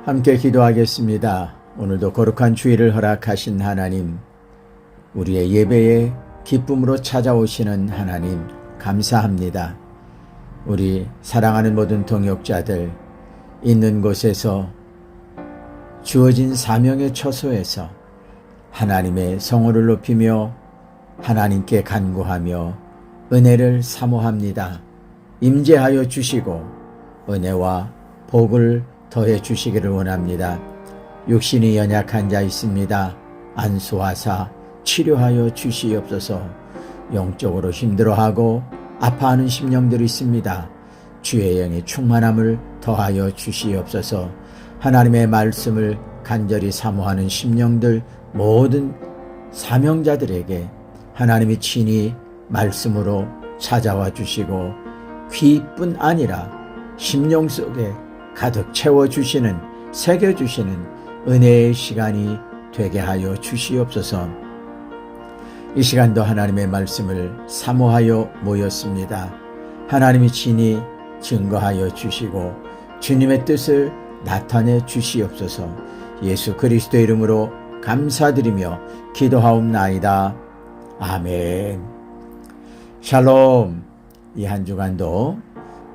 함께 기도하겠습니다. 오늘도 거룩한 주일을 허락하신 하나님, 우리의 예배에 기쁨으로 찾아오시는 하나님 감사합니다. 우리 사랑하는 모든 동역자들 있는 곳에서 주어진 사명의 처소에서 하나님의 성호를 높이며 하나님께 간구하며 은혜를 사모합니다. 임재하여 주시고 은혜와 복을 더해 주시기를 원합니다. 육신이 연약한 자 있습니다. 안수하사 치료하여 주시옵소서. 영적으로 힘들어하고 아파하는 심령들이 있습니다. 주의 영의 충만함을 더하여 주시옵소서. 하나님의 말씀을 간절히 사모하는 심령들 모든 사명자들에게 하나님이 친히 말씀으로 찾아와 주시고 귀뿐 아니라 심령 속에 가득 채워주시는, 새겨주시는 은혜의 시간이 되게 하여 주시옵소서. 이 시간도 하나님의 말씀을 사모하여 모였습니다. 하나님이 친히 증거하여 주시고 주님의 뜻을 나타내 주시옵소서. 예수 그리스도의 이름으로 감사드리며 기도하옵나이다. 아멘. 샬롬. 이 한 주간도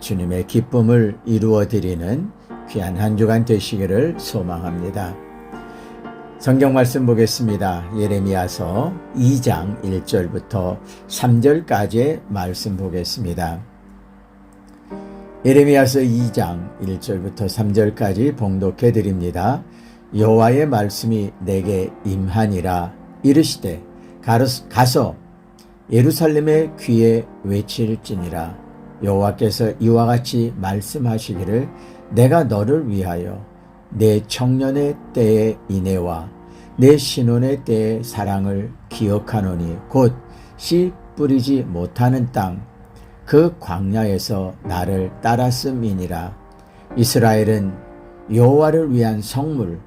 주님의 기쁨을 이루어드리는 귀한 한 주간 되시기를 소망합니다. 성경 말씀 보겠습니다. 예레미야서 2장 1절부터 3절까지의 말씀 보겠습니다. 예레미야서 2장 1절부터 3절까지 봉독해 드립니다. 여호와의 말씀이 내게 임하니라. 이르시되 가서 예루살렘의 귀에 외칠지니라. 여호와께서 이와 같이 말씀하시기를 내가 너를 위하여 내 청년의 때의 인애와 내 신혼의 때의 사랑을 기억하노니 곧 씨 뿌리지 못하는 땅 그 광야에서 나를 따랐음이니라. 이스라엘은 여호와를 위한 성물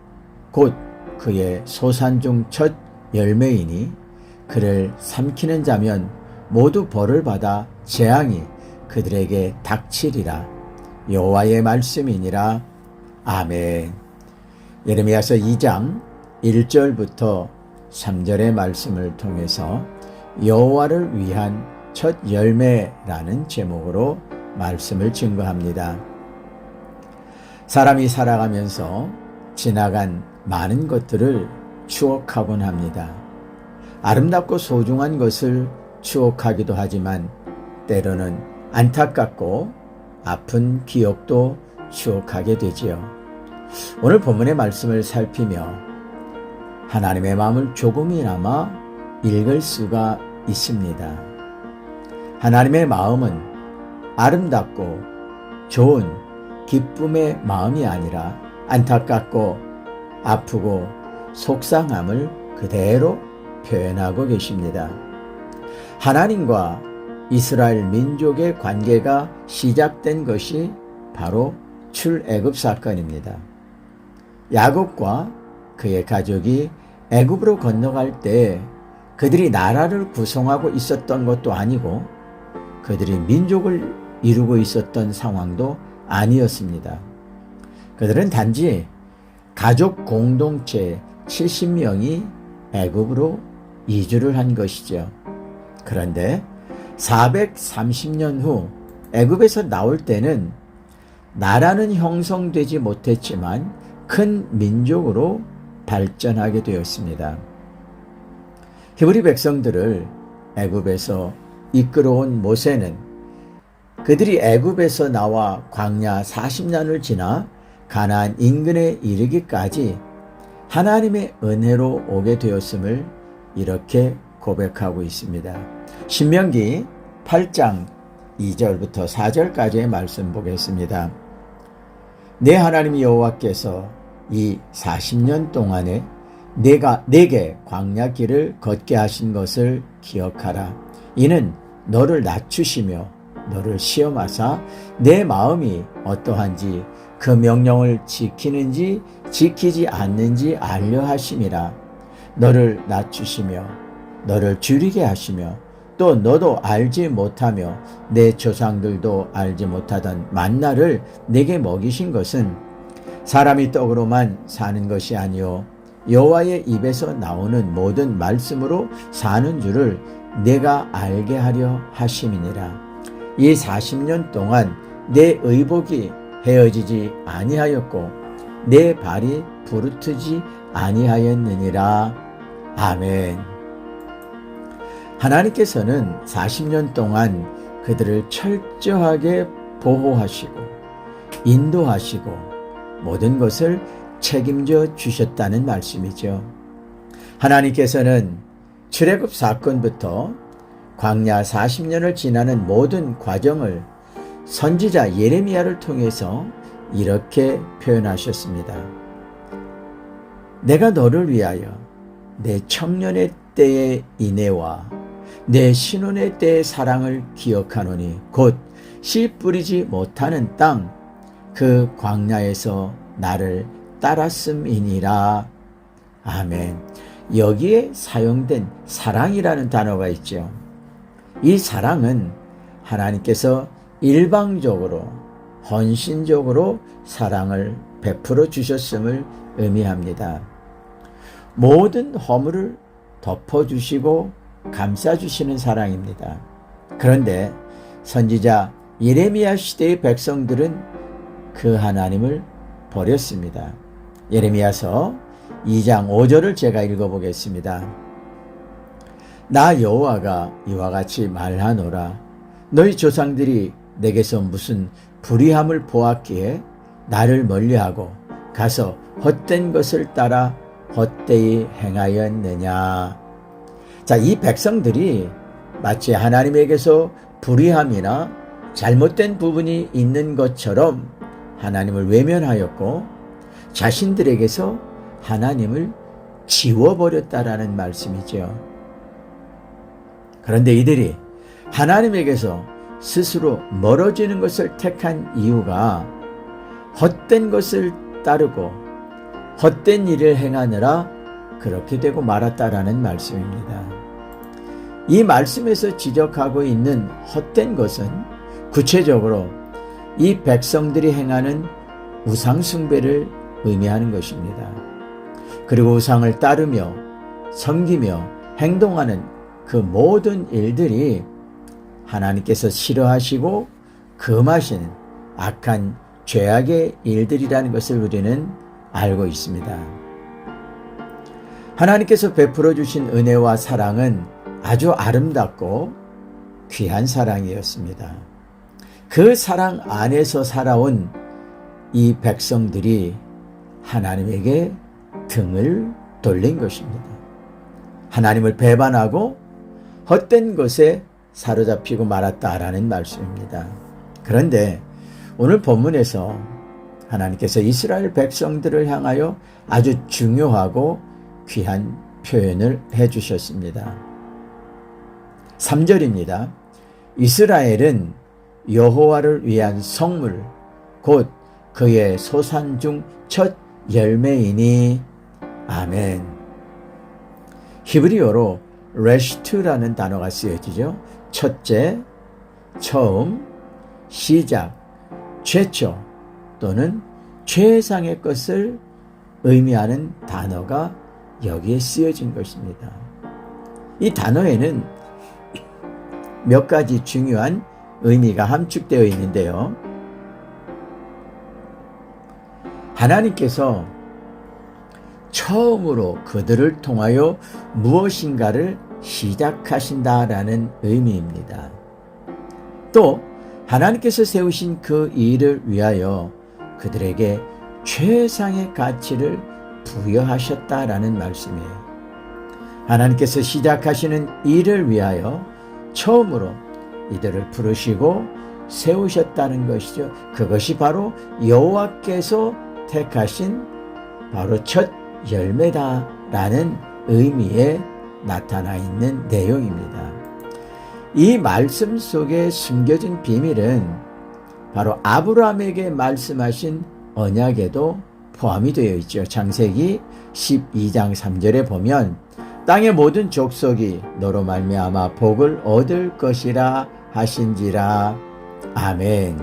곧 그의 소산 중 첫 열매이니 그를 삼키는 자면 모두 벌을 받아 재앙이 그들에게 닥치리라. 여호와의 말씀이니라. 아멘. 예레미야서 2장 1절부터 3절의 말씀을 통해서 여호와를 위한 첫 열매라는 제목으로 말씀을 증거합니다. 사람이 살아가면서 지나간 많은 것들을 추억하곤 합니다. 아름답고 소중한 것을 추억하기도 하지만 때로는 안타깝고 아픈 기억도 추억하게 되지요. 오늘 본문의 말씀을 살피며 하나님의 마음을 조금이나마 읽을 수가 있습니다. 하나님의 마음은 아름답고 좋은 기쁨의 마음이 아니라 안타깝고 아프고 속상함을 그대로 표현하고 계십니다. 하나님과 이스라엘 민족의 관계가 시작된 것이 바로 출애굽 사건입니다. 야곱과 그의 가족이 애굽으로 건너갈 때 그들이 나라를 구성하고 있었던 것도 아니고 그들이 민족을 이루고 있었던 상황도 아니었습니다. 그들은 단지 가족 공동체 70명이 애굽으로 이주를 한 것이죠. 그런데 430년 후 애굽에서 나올 때는 나라는 형성되지 못했지만 큰 민족으로 발전하게 되었습니다. 히브리 백성들을 애굽에서 이끌어온 모세는 그들이 애굽에서 나와 광야 40년을 지나 가나안 인근에 이르기까지 하나님의 은혜로 오게 되었음을 이렇게 고백하고 있습니다. 신명기 8장 2절부터 4절까지의 말씀 보겠습니다. 내 하나님 여호와께서 이 40년 동안에 내게 광야 길을 걷게 하신 것을 기억하라. 이는 너를 낮추시며 너를 시험하사 내 마음이 어떠한지 그 명령을 지키는지 지키지 않는지 알려 하심이라. 너를 낮추시며 너를 줄이게 하시며 또 너도 알지 못하며 내 조상들도 알지 못하던 만나를 내게 먹이신 것은 사람이 떡으로만 사는 것이 아니요 여호와의 입에서 나오는 모든 말씀으로 사는 줄을 내가 알게 하려 하심이니라. 이 40년 동안 내 의복이 헤어지지 아니하였고 내 발이 부르트지 아니하였느니라. 아멘. 하나님께서는 40년 동안 그들을 철저하게 보호하시고 인도하시고 모든 것을 책임져 주셨다는 말씀이죠. 하나님께서는 출애굽 사건부터 광야 40년을 지나는 모든 과정을 선지자 예레미야를 통해서 이렇게 표현하셨습니다. 내가 너를 위하여 내 청년의 때의 인애와 내 신혼의 때의 사랑을 기억하노니 곧 씨 뿌리지 못하는 땅 그 광야에서 나를 따랐음이니라. 아멘. 여기에 사용된 사랑이라는 단어가 있죠. 이 사랑은 하나님께서 일방적으로 헌신적으로 사랑을 베풀어 주셨음을 의미합니다. 모든 허물을 덮어주시고 감싸주시는 사랑입니다. 그런데 선지자 예레미야 시대의 백성들은 그 하나님을 버렸습니다. 예레미야서 2장 5절을 제가 읽어보겠습니다. 나 여호와가 이와 같이 말하노라. 너희 조상들이 내게서 무슨 불의함을 보았기에 나를 멀리하고 가서 헛된 것을 따라 헛되이 행하였느냐. 자, 이 백성들이 마치 하나님에게서 불의함이나 잘못된 부분이 있는 것처럼 하나님을 외면하였고 자신들에게서 하나님을 지워버렸다라는 말씀이죠. 그런데 이들이 하나님에게서 스스로 멀어지는 것을 택한 이유가 헛된 것을 따르고 헛된 일을 행하느라 그렇게 되고 말았다라는 말씀입니다. 이 말씀에서 지적하고 있는 헛된 것은 구체적으로 이 백성들이 행하는 우상숭배를 의미하는 것입니다. 그리고 우상을 따르며 섬기며 행동하는 그 모든 일들이 하나님께서 싫어하시고 금하시는 악한 죄악의 일들이라는 것을 우리는 알고 있습니다. 하나님께서 베풀어 주신 은혜와 사랑은 아주 아름답고 귀한 사랑이었습니다. 그 사랑 안에서 살아온 이 백성들이 하나님에게 등을 돌린 것입니다. 하나님을 배반하고 헛된 것에 사로잡히고 말았다라는 말씀입니다. 그런데 오늘 본문에서 하나님께서 이스라엘 백성들을 향하여 아주 중요하고 귀한 표현을 해주셨습니다. 3절입니다. 이스라엘은 여호와를 위한 성물 곧 그의 소산 중 첫 열매이니. 아멘. 히브리어로 레시트라는 단어가 쓰여지죠. 첫째, 처음, 시작, 최초 또는 최상의 것을 의미하는 단어가 여기에 쓰여진 것입니다. 이 단어에는 몇 가지 중요한 의미가 함축되어 있는데요. 하나님께서 처음으로 그들을 통하여 무엇인가를 시작하신다라는 의미입니다. 또 하나님께서 세우신 그 일을 위하여 그들에게 최상의 가치를 부여하셨다라는 말씀이에요. 하나님께서 시작하시는 일을 위하여 처음으로 이들을 부르시고 세우셨다는 것이죠. 그것이 바로 여호와께서 택하신 바로 첫 열매다라는 의미에 나타나 있는 내용입니다. 이 말씀 속에 숨겨진 비밀은 바로 아브라함에게 말씀하신 언약에도 포함이 되어 있죠. 창세기 12장 3절에 보면 땅의 모든 족속이 너로 말미암아 복을 얻을 것이라 하신지라. 아멘.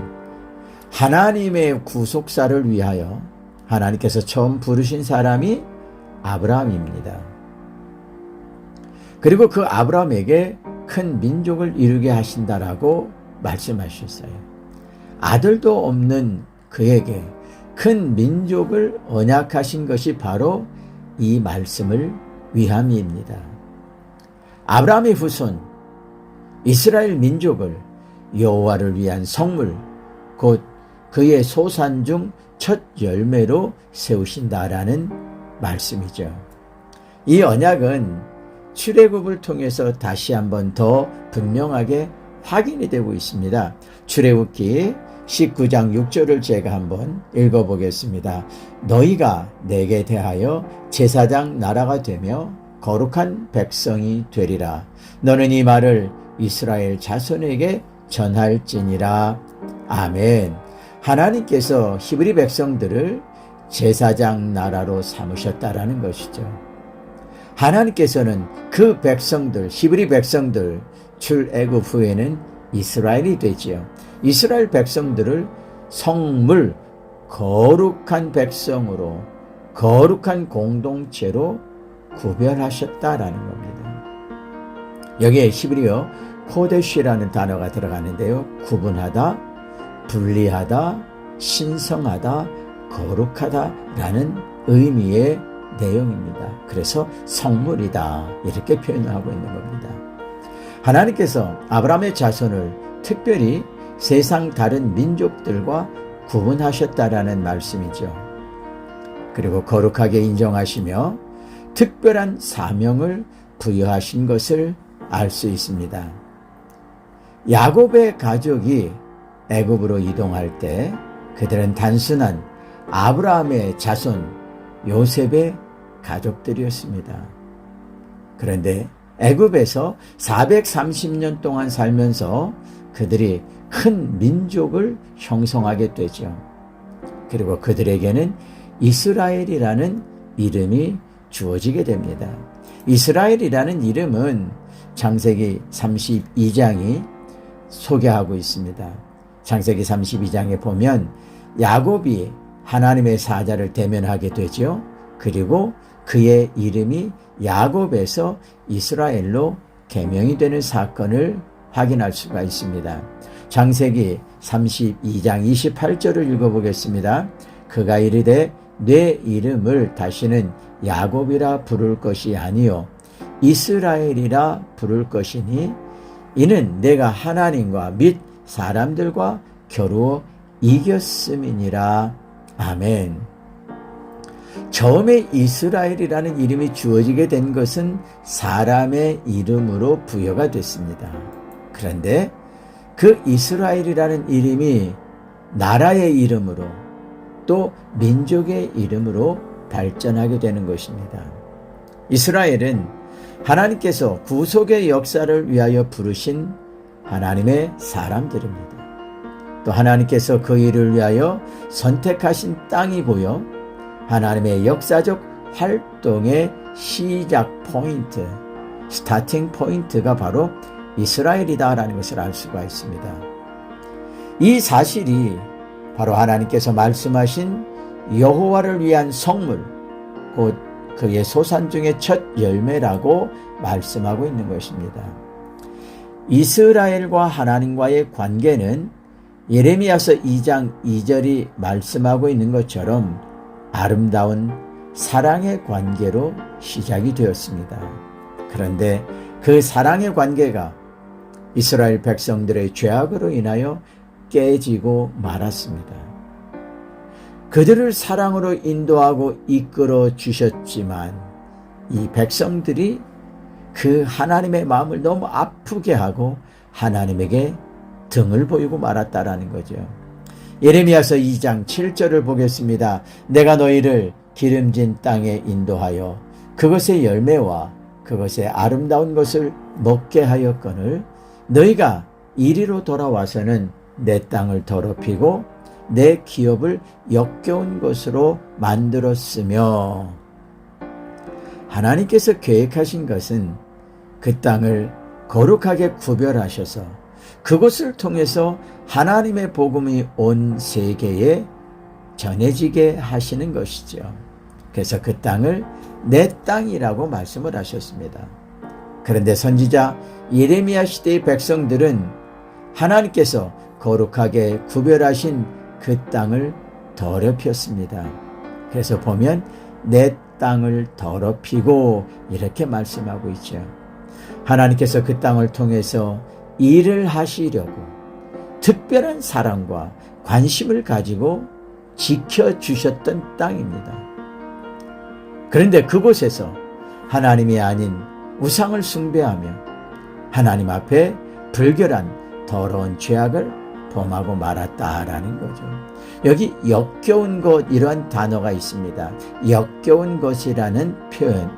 하나님의 구속사를 위하여 하나님께서 처음 부르신 사람이 아브라함입니다. 그리고 그 아브라함에게 큰 민족을 이루게 하신다라고 말씀하셨어요. 아들도 없는 그에게 큰 민족을 언약하신 것이 바로 이 말씀을 위함입니다. 아브라함의 후손 이스라엘 민족을 여호와를 위한 성물 곧 그의 소산 중 첫 열매로 세우신다라는 말씀이죠. 이 언약은 출애굽을 통해서 다시 한번 더 분명하게 확인이 되고 있습니다. 출애굽기 19장 6절을 제가 한번 읽어보겠습니다. 너희가 내게 대하여 제사장 나라가 되며 거룩한 백성이 되리라. 너는 이 말을 이스라엘 자손에게 전할지니라. 아멘. 하나님께서 히브리 백성들을 제사장 나라로 삼으셨다라는 것이죠. 하나님께서는 그 백성들, 히브리 백성들 출애굽 후에는 이스라엘이 되지요. 이스라엘 백성들을 성물, 거룩한 백성으로, 거룩한 공동체로 구별하셨다라는 겁니다. 여기에 히브리어 코데시라는 단어가 들어가는데요. 구분하다, 분리하다, 신성하다, 거룩하다라는 의미의 내용입니다. 그래서 성물이다 이렇게 표현하고 있는 겁니다. 하나님께서 아브라함의 자손을 특별히 세상 다른 민족들과 구분하셨다라는 말씀이죠. 그리고 거룩하게 인정하시며 특별한 사명을 부여하신 것을 알 수 있습니다. 야곱의 가족이 애굽으로 이동할 때 그들은 단순한 아브라함의 자손 요셉의 가족들이었습니다. 그런데 애굽에서 430년 동안 살면서 그들이 큰 민족을 형성하게 되죠. 그리고 그들에게는 이스라엘이라는 이름이 주어지게 됩니다. 이스라엘이라는 이름은 창세기 32장이 소개하고 있습니다. 창세기 32장에 보면 야곱이 하나님의 사자를 대면하게 되죠. 그리고 그의 이름이 야곱에서 이스라엘로 개명이 되는 사건을 확인할 수가 있습니다. 창세기 32장 28절을 읽어보겠습니다. 그가 이르되 내 이름을 다시는 야곱이라 부를 것이 아니요 이스라엘이라 부를 것이니 이는 내가 하나님과 및 사람들과 겨루어 이겼음이니라. 아멘. 처음에 이스라엘이라는 이름이 주어지게 된 것은 사람의 이름으로 부여가 됐습니다. 그런데 그 이스라엘이라는 이름이 나라의 이름으로 또 민족의 이름으로 발전하게 되는 것입니다. 이스라엘은 하나님께서 구속의 역사를 위하여 부르신 하나님의 사람들입니다. 또 하나님께서 그 일을 위하여 선택하신 땅이고요. 하나님의 역사적 활동의 시작 포인트, 스타팅 포인트가 바로 이스라엘이다라는 것을 알 수가 있습니다. 이 사실이 바로 하나님께서 말씀하신 여호와를 위한 성물, 곧 그의 소산 중에 첫 열매라고 말씀하고 있는 것입니다. 이스라엘과 하나님과의 관계는 예레미야서 2장 2절이 말씀하고 있는 것처럼 아름다운 사랑의 관계로 시작이 되었습니다. 그런데 그 사랑의 관계가 이스라엘 백성들의 죄악으로 인하여 깨지고 말았습니다. 그들을 사랑으로 인도하고 이끌어 주셨지만 이 백성들이 그 하나님의 마음을 너무 아프게 하고 하나님에게 등을 보이고 말았다라는 거죠. 예레미야서 2장 7절을 보겠습니다. 내가 너희를 기름진 땅에 인도하여 그것의 열매와 그것의 아름다운 것을 먹게 하였거늘 너희가 이리로 돌아와서는 내 땅을 더럽히고 내 기업을 역겨운 것으로 만들었으며, 하나님께서 계획하신 것은 그 땅을 거룩하게 구별하셔서 그것을 통해서 하나님의 복음이 온 세계에 전해지게 하시는 것이죠. 그래서 그 땅을 내 땅이라고 말씀을 하셨습니다. 그런데 선지자 예레미야 시대의 백성들은 하나님께서 거룩하게 구별하신 그 땅을 더럽혔습니다. 그래서 보면 내 땅을 더럽히고 이렇게 말씀하고 있죠. 하나님께서 그 땅을 통해서 일을 하시려고 특별한 사랑과 관심을 가지고 지켜주셨던 땅입니다. 그런데 그곳에서 하나님이 아닌 우상을 숭배하며 하나님 앞에 불결한 더러운 죄악을 범하고 말았다라는 거죠. 여기 역겨운 것 이러한 단어가 있습니다. 역겨운 것이라는 표현.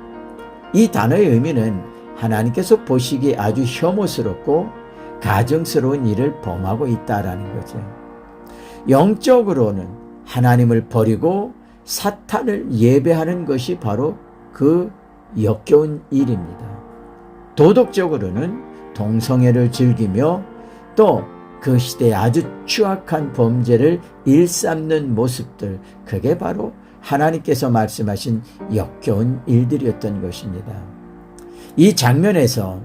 이 단어의 의미는 하나님께서 보시기에 아주 혐오스럽고 가증스러운 일을 범하고 있다라는 거죠. 영적으로는 하나님을 버리고 사탄을 예배하는 것이 바로 그 역겨운 일입니다. 도덕적으로는 동성애를 즐기며 또 그 시대에 아주 추악한 범죄를 일삼는 모습들, 그게 바로 하나님께서 말씀하신 역겨운 일들이었던 것입니다. 이 장면에서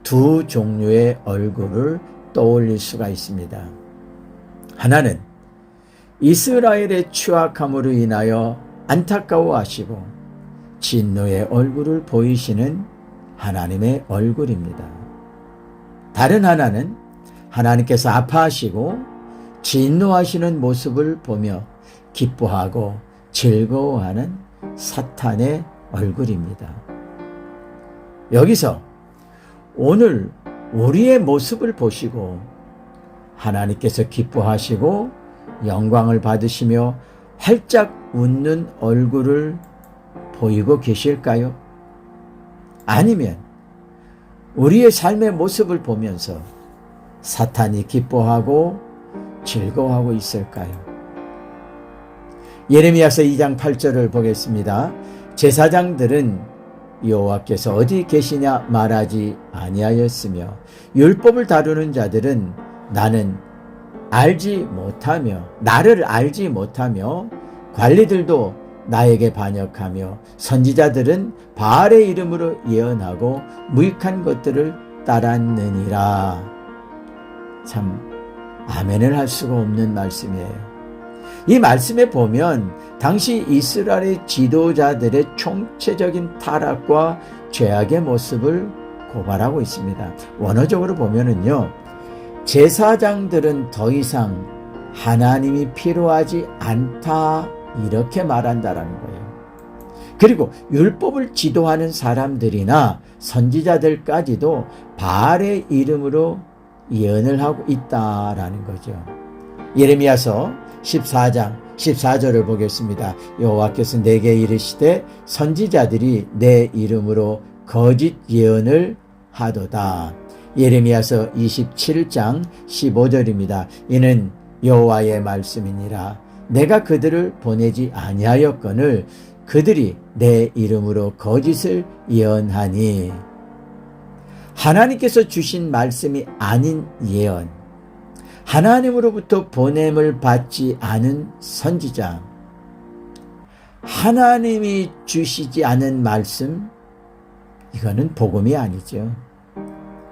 두 종류의 얼굴을 떠올릴 수가 있습니다. 하나는 이스라엘의 추악함으로 인하여 안타까워하시고 진노의 얼굴을 보이시는 하나님의 얼굴입니다. 다른 하나는 하나님께서 아파하시고 진노하시는 모습을 보며 기뻐하고 즐거워하는 사탄의 얼굴입니다. 여기서 오늘 우리의 모습을 보시고 하나님께서 기뻐하시고 영광을 받으시며 활짝 웃는 얼굴을 보이고 계실까요? 아니면 우리의 삶의 모습을 보면서 사탄이 기뻐하고 즐거워하고 있을까요? 예레미야서 2장 8절을 보겠습니다. 제사장들은 여호와께서 어디 계시냐 말하지 아니하였으며 율법을 다루는 자들은 나를 알지 못하며 관리들도 나에게 반역하며 선지자들은 바알의 이름으로 예언하고 무익한 것들을 따랐느니라. 참 아멘을 할 수가 없는 말씀이에요. 이 말씀에 보면 당시 이스라엘의 지도자들의 총체적인 타락과 죄악의 모습을 고발하고 있습니다. 원어적으로 보면은요, 제사장들은 더 이상 하나님이 필요하지 않다 이렇게 말한다라는 거예요. 그리고 율법을 지도하는 사람들이나 선지자들까지도 바알의 이름으로 예언을 하고 있다라는 거죠. 예레미야서 14장 14절을 보겠습니다. 여호와께서 내게 이르시되 선지자들이 내 이름으로 거짓 예언을 하도다. 예레미야서 27장 15절입니다. 이는 여호와의 말씀이니라. 내가 그들을 보내지 아니하였거늘 그들이 내 이름으로 거짓을 예언하니. 하나님께서 주신 말씀이 아닌 예언, 하나님으로부터 보냄을 받지 않은 선지자, 하나님이 주시지 않은 말씀, 이거는 복음이 아니죠.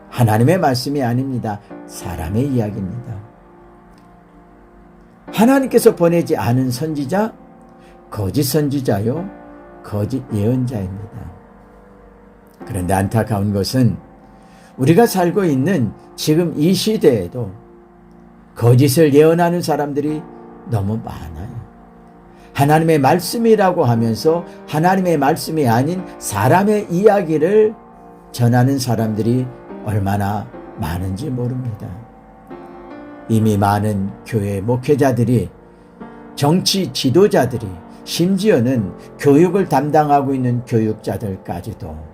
하나님의 말씀이 아닙니다. 사람의 이야기입니다. 하나님께서 보내지 않은 선지자, 거짓 선지자요, 거짓 예언자입니다. 그런데 안타까운 것은 우리가 살고 있는 지금 이 시대에도 거짓을 예언하는 사람들이 너무 많아요. 하나님의 말씀이라고 하면서 하나님의 말씀이 아닌 사람의 이야기를 전하는 사람들이 얼마나 많은지 모릅니다. 이미 많은 교회 목회자들이, 정치 지도자들이, 심지어는 교육을 담당하고 있는 교육자들까지도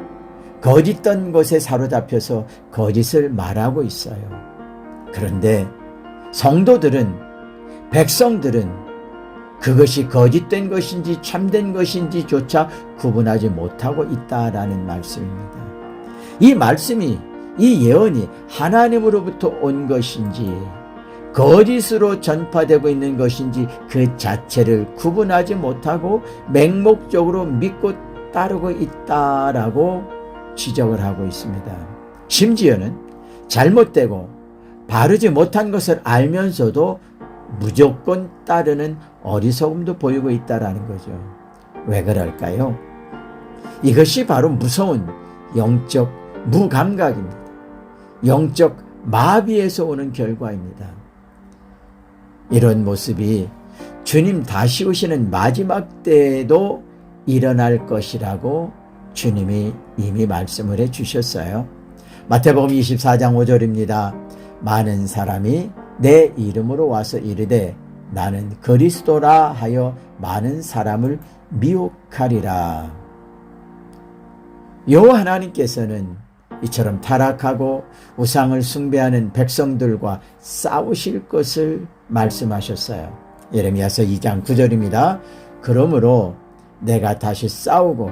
거짓된 것에 사로잡혀서 거짓을 말하고 있어요. 그런데 성도들은, 백성들은 그것이 거짓된 것인지 참된 것인지조차 구분하지 못하고 있다라는 말씀입니다. 이 말씀이, 이 예언이 하나님으로부터 온 것인지 거짓으로 전파되고 있는 것인지 그 자체를 구분하지 못하고 맹목적으로 믿고 따르고 있다라고 지적을 하고 있습니다. 심지어는 잘못되고 바르지 못한 것을 알면서도 무조건 따르는 어리석음도 보이고 있다라는 거죠. 왜 그럴까요? 이것이 바로 무서운 영적 무감각입니다. 영적 마비에서 오는 결과입니다. 이런 모습이 주님 다시 오시는 마지막 때에도 일어날 것이라고 주님이 이미 말씀을 해주셨어요. 마태복음 24장 5절입니다. 많은 사람이 내 이름으로 와서 이르되 나는 그리스도라 하여 많은 사람을 미혹하리라. 여호와 하나님께서는 이처럼 타락하고 우상을 숭배하는 백성들과 싸우실 것을 말씀하셨어요. 예레미야서 2장 9절입니다. 그러므로 내가 다시 싸우고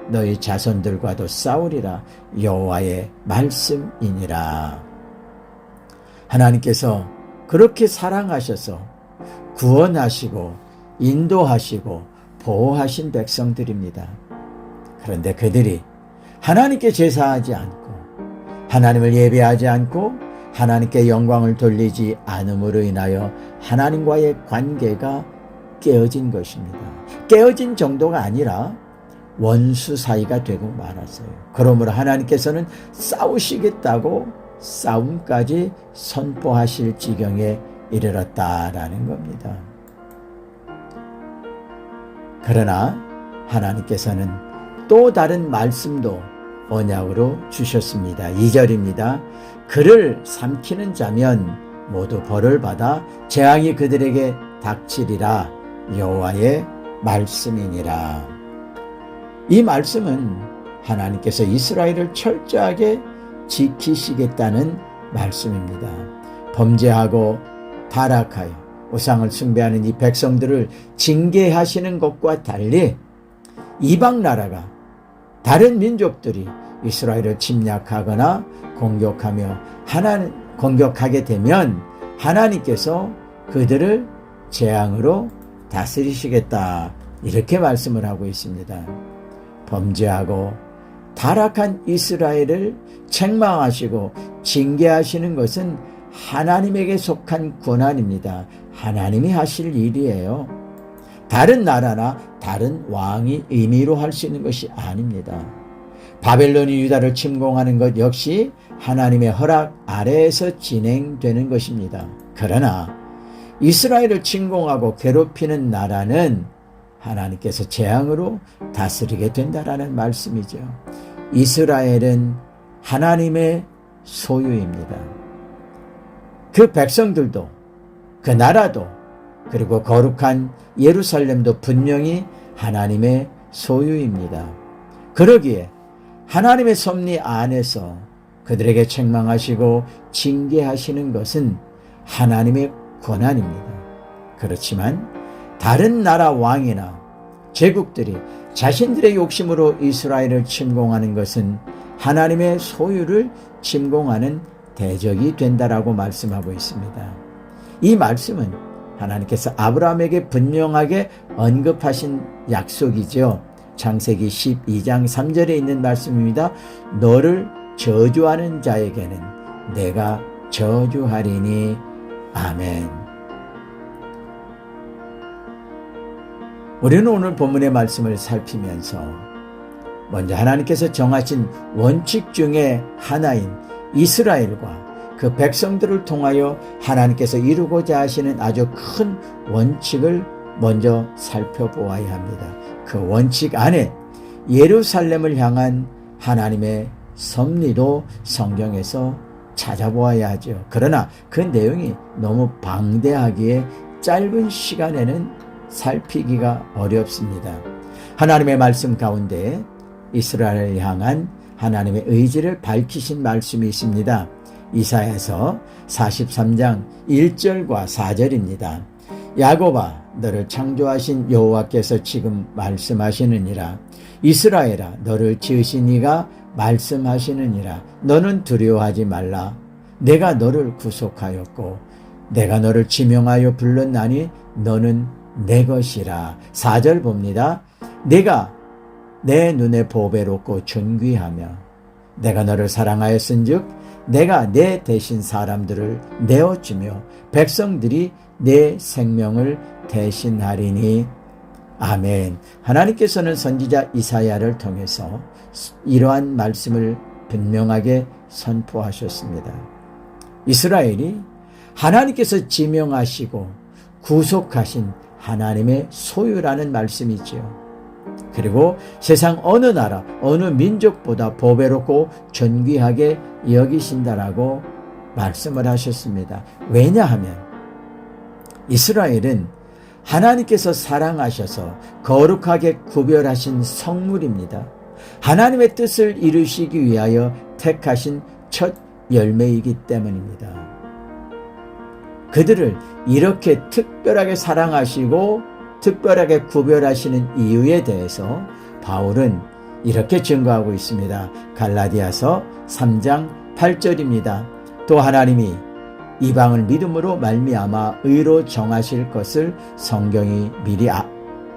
너희 자손들과도 싸우리라. 여호와의 말씀이니라. 하나님께서 그렇게 사랑하셔서 구원하시고 인도하시고 보호하신 백성들입니다. 그런데 그들이 하나님께 제사하지 않고 하나님을 예배하지 않고 하나님께 영광을 돌리지 않음으로 인하여 하나님과의 관계가 깨어진 것입니다. 깨어진 정도가 아니라 원수 사이가 되고 말았어요. 그러므로 하나님께서는 싸우시겠다고 싸움까지 선포하실 지경에 이르렀다라는 겁니다. 그러나 하나님께서는 또 다른 말씀도 언약으로 주셨습니다. 2절입니다. 그를 삼키는 자면 모두 벌을 받아 재앙이 그들에게 닥치리라. 여호와의 말씀이니라. 이 말씀은 하나님께서 이스라엘을 철저하게 지키시겠다는 말씀입니다. 범죄하고 타락하여 우상을 숭배하는 이 백성들을 징계하시는 것과 달리 이방 나라가 다른 민족들이 이스라엘을 침략하거나 공격하게 되면 하나님께서 그들을 재앙으로 다스리시겠다. 이렇게 말씀을 하고 있습니다. 범죄하고 타락한 이스라엘을 책망하시고 징계하시는 것은 하나님에게 속한 권한입니다. 하나님이 하실 일이에요. 다른 나라나 다른 왕이 임의로 할 수 있는 것이 아닙니다. 바벨론이 유다를 침공하는 것 역시 하나님의 허락 아래에서 진행되는 것입니다. 그러나 이스라엘을 침공하고 괴롭히는 나라는 하나님께서 재앙으로 다스리게 된다라는 말씀이죠. 이스라엘은 하나님의 소유입니다. 그 백성들도 그 나라도 그리고 거룩한 예루살렘도 분명히 하나님의 소유입니다. 그러기에 하나님의 섭리 안에서 그들에게 책망하시고 징계하시는 것은 하나님의 권한입니다. 그렇지만 다른 나라 왕이나 제국들이 자신들의 욕심으로 이스라엘을 침공하는 것은 하나님의 소유를 침공하는 대적이 된다라고 말씀하고 있습니다. 이 말씀은 하나님께서 아브라함에게 분명하게 언급하신 약속이죠. 창세기 12장 3절에 있는 말씀입니다. 너를 저주하는 자에게는 내가 저주하리니. 아멘. 우리는 오늘 본문의 말씀을 살피면서 먼저 하나님께서 정하신 원칙 중에 하나인 이스라엘과 그 백성들을 통하여 하나님께서 이루고자 하시는 아주 큰 원칙을 먼저 살펴보아야 합니다. 그 원칙 안에 예루살렘을 향한 하나님의 섭리도 성경에서 찾아보아야 하죠. 그러나 그 내용이 너무 방대하기에 짧은 시간에는 살피기가 어렵습니다. 하나님의 말씀 가운데 이스라엘을 향한 하나님의 의지를 밝히신 말씀이 있습니다. 이사야서 43장 1절과 4절입니다. 야곱아, 너를 창조하신 여호와께서 지금 말씀하시느니라. 이스라엘아, 너를 지으신 이가 말씀하시느니라. 너는 두려워하지 말라. 내가 너를 구속하였고 내가 너를 지명하여 불렀나니 너는 내 것이라. 4절 봅니다. 내가 내 눈에 보배롭고 존귀하며 내가 너를 사랑하였은즉 내가 내 대신 사람들을 내어주며 백성들이 내 생명을 대신하리니. 아멘. 하나님께서는 선지자 이사야를 통해서 이러한 말씀을 분명하게 선포하셨습니다. 이스라엘이 하나님께서 지명하시고 구속하신 하나님의 소유라는 말씀이지요. 그리고 세상 어느 나라, 어느 민족보다 보배롭고 존귀하게 여기신다라고 말씀을 하셨습니다. 왜냐하면 이스라엘은 하나님께서 사랑하셔서 거룩하게 구별하신 성물입니다. 하나님의 뜻을 이루시기 위하여 택하신 첫 열매이기 때문입니다. 그들을 이렇게 특별하게 사랑하시고 특별하게 구별하시는 이유에 대해서 바울은 이렇게 증거하고 있습니다. 갈라디아서 3장 8절입니다. 또 하나님이 이방을 믿음으로 말미암아 의로 정하실 것을 성경이 미리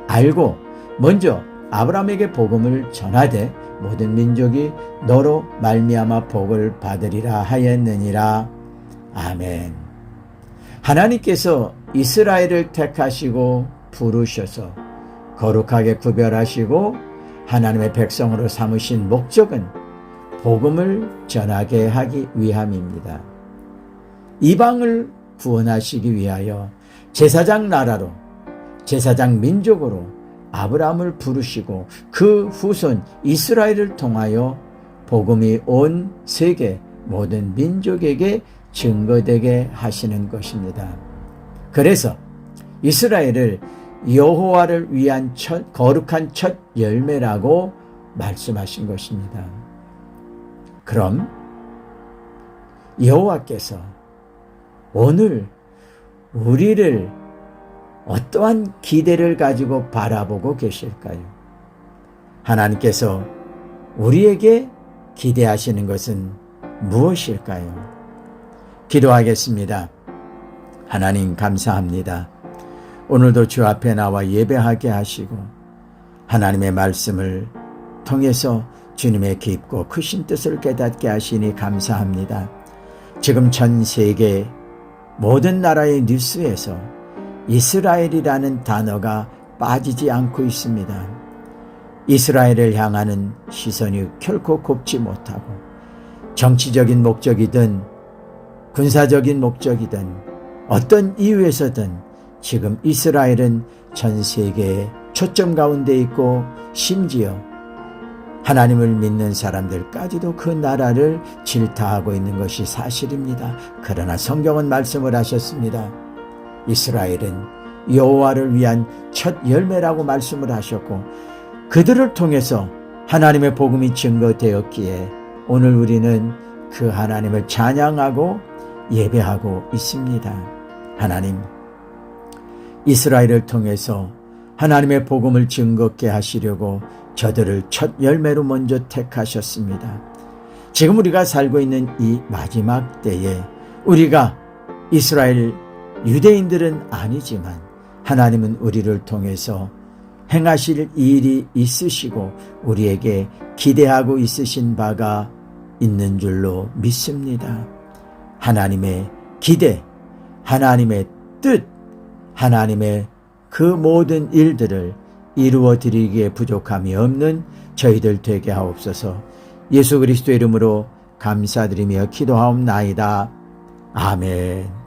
알고 먼저 아브라함에게 복음을 전하되 모든 민족이 너로 말미암아 복을 받으리라 하였느니라. 아멘. 하나님께서 이스라엘을 택하시고 부르셔서 거룩하게 구별하시고 하나님의 백성으로 삼으신 목적은 복음을 전하게 하기 위함입니다. 이방을 구원하시기 위하여 제사장 나라로 제사장 민족으로 아브라함을 부르시고 그 후손 이스라엘을 통하여 복음이 온 세계 모든 민족에게 증거되게 하시는 것입니다. 그래서 이스라엘을 여호와를 위한 거룩한 첫 열매라고 말씀하신 것입니다. 그럼 여호와께서 오늘 우리를 어떠한 기대를 가지고 바라보고 계실까요? 하나님께서 우리에게 기대하시는 것은 무엇일까요? 기도하겠습니다. 하나님 감사합니다. 오늘도 주 앞에 나와 예배하게 하시고 하나님의 말씀을 통해서 주님의 깊고 크신 뜻을 깨닫게 하시니 감사합니다. 지금 전 세계 모든 나라의 뉴스에서 이스라엘이라는 단어가 빠지지 않고 있습니다. 이스라엘을 향하는 시선이 결코 곱지 못하고 정치적인 목적이든 군사적인 목적이든 어떤 이유에서든 지금 이스라엘은 전 세계의 초점 가운데 있고 심지어 하나님을 믿는 사람들까지도 그 나라를 질타하고 있는 것이 사실입니다. 그러나 성경은 말씀을 하셨습니다. 이스라엘은 여호와를 위한 첫 열매라고 말씀을 하셨고 그들을 통해서 하나님의 복음이 증거되었기에 오늘 우리는 그 하나님을 찬양하고 예배하고 있습니다. 하나님, 이스라엘을 통해서 하나님의 복음을 증거케 하시려고 저들을 첫 열매로 먼저 택하셨습니다. 지금 우리가 살고 있는 이 마지막 때에 우리가 이스라엘 유대인들은 아니지만 하나님은 우리를 통해서 행하실 일이 있으시고 우리에게 기대하고 있으신 바가 있는 줄로 믿습니다. 하나님의 기대, 하나님의 뜻, 하나님의 그 모든 일들을 이루어 드리기에 부족함이 없는 저희들 되게 하옵소서. 예수 그리스도의 이름으로 감사드리며 기도하옵나이다. 아멘.